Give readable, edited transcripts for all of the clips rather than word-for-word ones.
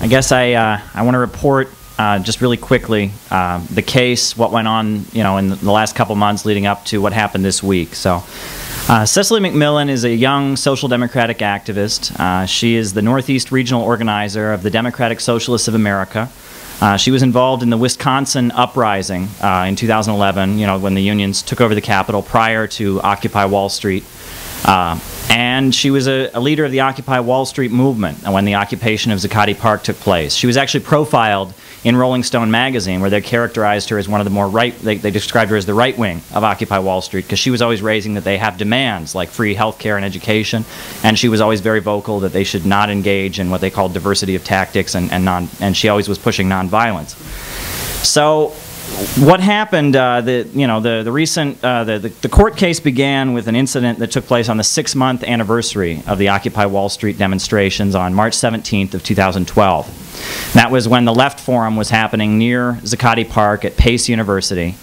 I guess I want to report just really quickly the case, what went on, in the last couple months leading up to what happened this week. So, Cecily McMillan is a young social democratic activist. She is the Northeast Regional Organizer of the Democratic Socialists of America. She was involved in the Wisconsin uprising in 2011, when the unions took over the Capitol prior to Occupy Wall Street. And she was a leader of the Occupy Wall Street movement when the occupation of Zuccotti Park took place. She was actually profiled in Rolling Stone magazine, where they characterized her as one of the more they described her as the right wing of Occupy Wall Street, because she was always raising that they have demands like free health care and education, and she was always very vocal that they should not engage in what they called diversity of tactics, and she always was pushing nonviolence. So what happened, the court case began with an incident that took place on the 6-month anniversary of the Occupy Wall Street demonstrations on March 17th of 2012. That was when the Left Forum was happening near Zuccotti Park at Pace University.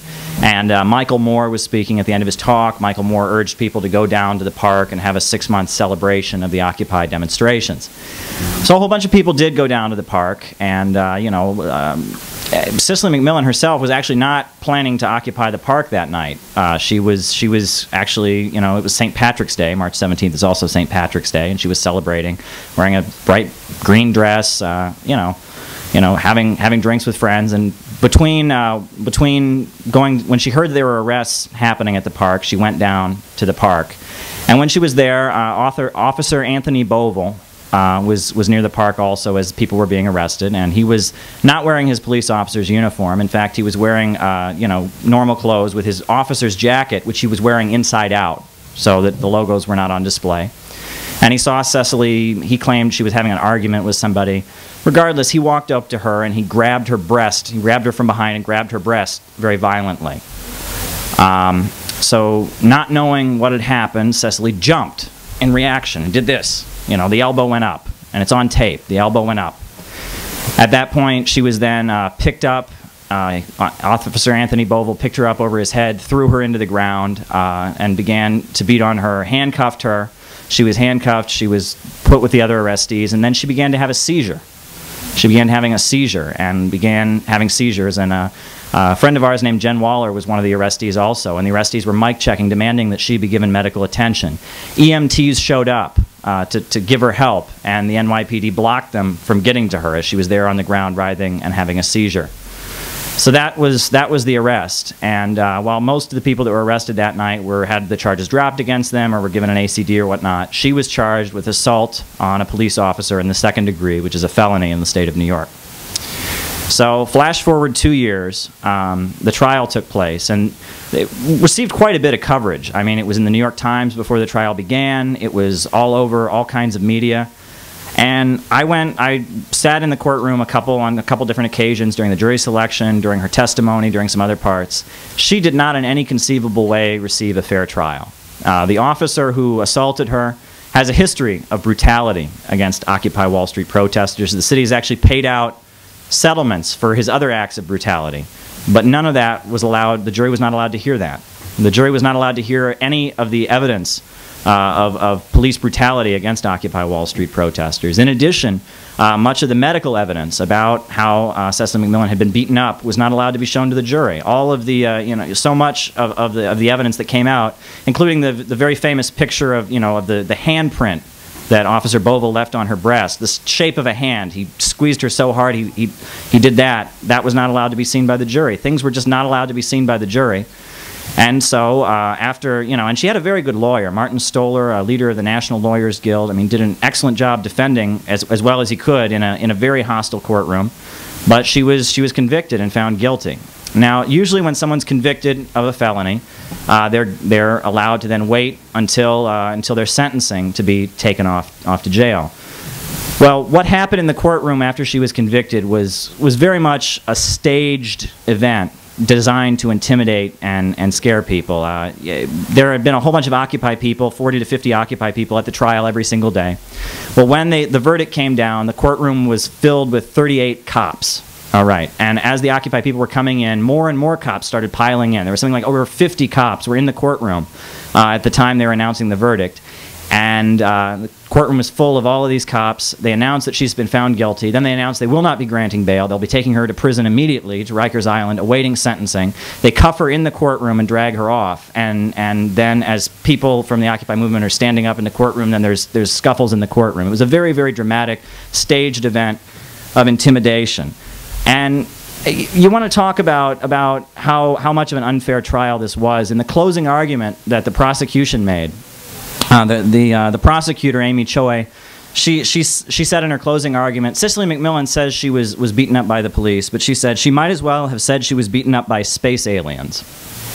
And Michael Moore was speaking at the end of his talk. Michael Moore urged people to go down to the park and have a 6-month celebration of the Occupy demonstrations. So a whole bunch of people did go down to the park, and Cecily McMillan herself was actually not planning to occupy the park that night. She was actually, it was St. Patrick's Day. March 17th is also St. Patrick's Day, and she was celebrating, wearing a bright green dress, having drinks with friends. And between going, when she heard there were arrests happening at the park, she went down to the park. And when she was there, Officer Anthony Bovell was near the park also as people were being arrested, and he was not wearing his police officer's uniform. In fact, he was wearing normal clothes with his officer's jacket, which he was wearing inside out, so that the logos were not on display. And he saw Cecily. He claimed she was having an argument with somebody. Regardless, he walked up to her and he grabbed her breast. He grabbed her from behind and grabbed her breast very violently. So not knowing what had happened, Cecily jumped in reaction and did this. The elbow went up, and it's on tape. The elbow went up. At that point, she was then picked up. Officer Anthony Bovell picked her up over his head, threw her into the ground, and began to beat on her, handcuffed her. She was handcuffed. She was put with the other arrestees, and then she began to have a seizure. She began having a seizure and began having seizures, and a friend of ours named Jen Waller was one of the arrestees also, and the arrestees were mic-checking, demanding that she be given medical attention. EMTs showed up to give her help, and the NYPD blocked them from getting to her as she was there on the ground writhing and having a seizure. So that was the arrest, and while most of the people that were arrested that night had the charges dropped against them or were given an ACD or whatnot, she was charged with assault on a police officer in the 2nd degree, which is a felony in the state of New York. So flash forward 2 years, the trial took place, and it received quite a bit of coverage. I mean, it was in the New York Times before the trial began. It was all over all kinds of media. And I sat in the courtroom on a couple different occasions during the jury selection, during her testimony, during some other parts. She did not in any conceivable way receive a fair trial. The officer who assaulted her has a history of brutality against Occupy Wall Street protesters. The city has actually paid out settlements for his other acts of brutality, but none of that was allowed. The jury was not allowed to hear that. The jury was not allowed to hear any of the evidence of police brutality against Occupy Wall Street protesters. In addition, much of the medical evidence about how Cecily McMillan had been beaten up was not allowed to be shown to the jury. All of the, so much of the evidence that came out, including the very famous picture of, of the handprint that Officer Bovell left on her breast, the shape of a hand. He squeezed her so hard, he did that. That was not allowed to be seen by the jury. Things were just not allowed to be seen by the jury. And so after, and she had a very good lawyer, Martin Stoller, a leader of the National Lawyers Guild. I mean, did an excellent job defending as well as he could in a very hostile courtroom. But she was convicted and found guilty. Now, usually when someone's convicted of a felony, they're allowed to then wait until their sentencing to be taken off to jail. Well, what happened in the courtroom after she was convicted was very much a staged event designed to intimidate and scare people. There had been a whole bunch of Occupy people, 40 to 50 Occupy people at the trial every single day. Well, when the verdict came down, the courtroom was filled with 38 cops. All right, and as the Occupy people were coming in, more and more cops started piling in. There was something like over 50 cops were in the courtroom at the time they were announcing the verdict. And the courtroom was full of all of these cops. They announced that she's been found guilty. Then they announced they will not be granting bail. They'll be taking her to prison immediately, to Rikers Island, awaiting sentencing. They cuff her in the courtroom and drag her off. And then as people from the Occupy movement are standing up in the courtroom, then there's scuffles in the courtroom. It was a very, very dramatic, staged event of intimidation. And you want to talk about how much of an unfair trial this was. In the closing argument that the prosecution made, the prosecutor, Amy Choi, she said in her closing argument, Cecily McMillan says she was beaten up by the police, but she said she might as well have said she was beaten up by space aliens.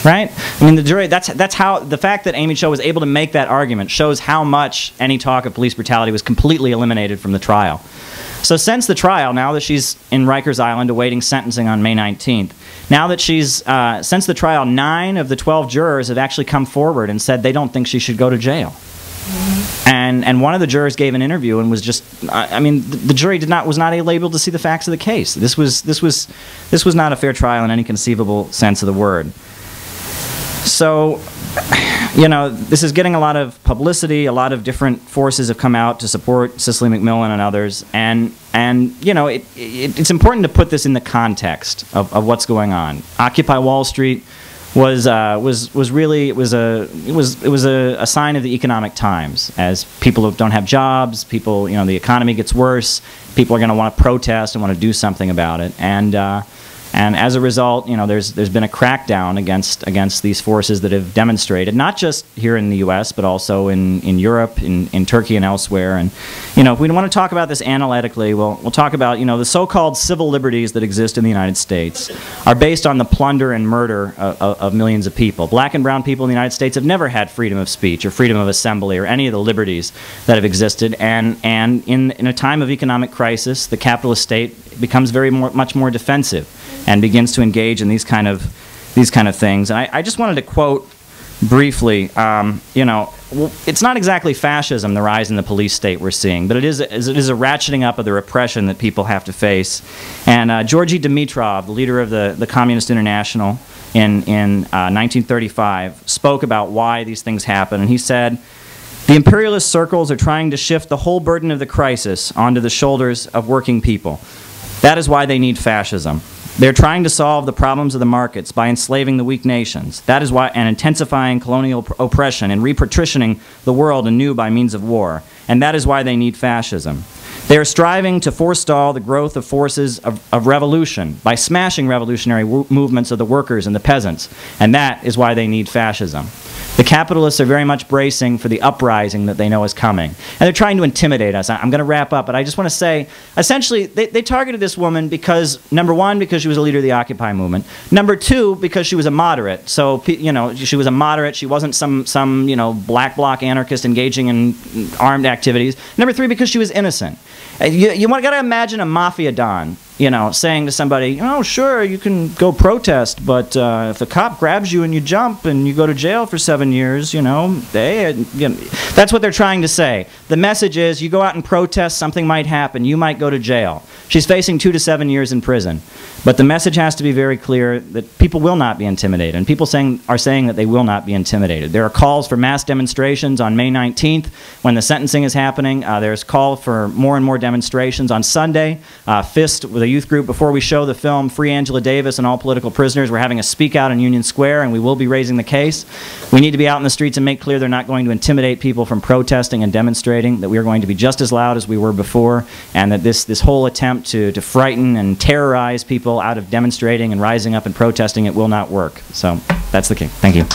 Right? I mean, the jury, that's how, the fact that Amy Choi was able to make that argument shows how much any talk of police brutality was completely eliminated from the trial. So since the trial, now that she's in Rikers Island awaiting sentencing on May 19th, now that she's, since the trial, 9 of the 12 jurors have actually come forward and said they don't think she should go to jail. And one of the jurors gave an interview and was just, I mean, the jury was not able to see the facts of the case. This was not a fair trial in any conceivable sense of the word. So, you know, this is getting a lot of publicity. A lot of different forces have come out to support Cecily McMillan and others. And you know, it's important to put this in the context of what's going on. Occupy Wall Street was really a sign of the economic times. As people don't have jobs, people, you know, the economy gets worse. People are going to want to protest and want to do something about it. And as a result, you know, there's been a crackdown against these forces that have demonstrated, not just here in the U.S., but also in Europe, in Turkey, and elsewhere. And you know, if we want to talk about this analytically, we'll talk about, you know, the so-called civil liberties that exist in the United States are based on the plunder and murder of millions of people. Black and brown people in the United States have never had freedom of speech or freedom of assembly or any of the liberties that have existed. And in a time of economic crisis, the capitalist state becomes much more defensive and begins to engage in these kind of things. And I just wanted to quote briefly, you know, it's not exactly fascism, the rise in the police state we're seeing, but it is a ratcheting up of the repression that people have to face. And Georgy Dimitrov, the leader of the Communist International in 1935, spoke about why these things happen. And he said, "The imperialist circles are trying to shift the whole burden of the crisis onto the shoulders of working people. That is why they need fascism. They're trying to solve the problems of the markets by enslaving the weak nations. That is why, and intensifying colonial oppression and repatritioning the world anew by means of war. And that is why they need fascism. They are striving to forestall the growth of forces of revolution by smashing revolutionary movements of the workers and the peasants. And that is why they need fascism. The capitalists are very much bracing for the uprising that they know is coming. And they're trying to intimidate us." I'm going to wrap up, but I just want to say, essentially, they targeted this woman because, number one, because she was a leader of the Occupy movement. Number two, because she was a moderate. So, you know, she was a moderate. She wasn't some you know, black bloc anarchist engaging in armed activities. Number three, because she was innocent. You got to imagine a mafia don, you know, saying to somebody, "Oh, sure, you can go protest, but if a cop grabs you and you jump and you go to jail for 7 years, you know, that's what they're trying to say. The message is, you go out and protest, something might happen, you might go to jail." She's facing 2 to 7 years in prison. But the message has to be very clear that people will not be intimidated, and people are saying that they will not be intimidated. There are calls for mass demonstrations on May 19th when the sentencing is happening. There's call for more and more demonstrations on Sunday. FIST, with a youth group, before we show the film Free Angela Davis and All Political Prisoners, we're having a speak out in Union Square, and we will be raising the case. We need to be out in the streets and make clear they're not going to intimidate people from protesting and demonstrating, that we are going to be just as loud as we were before, and that this whole attempt to frighten and terrorize people out of demonstrating and rising up and protesting, it will not work. So that's the key. Thank you.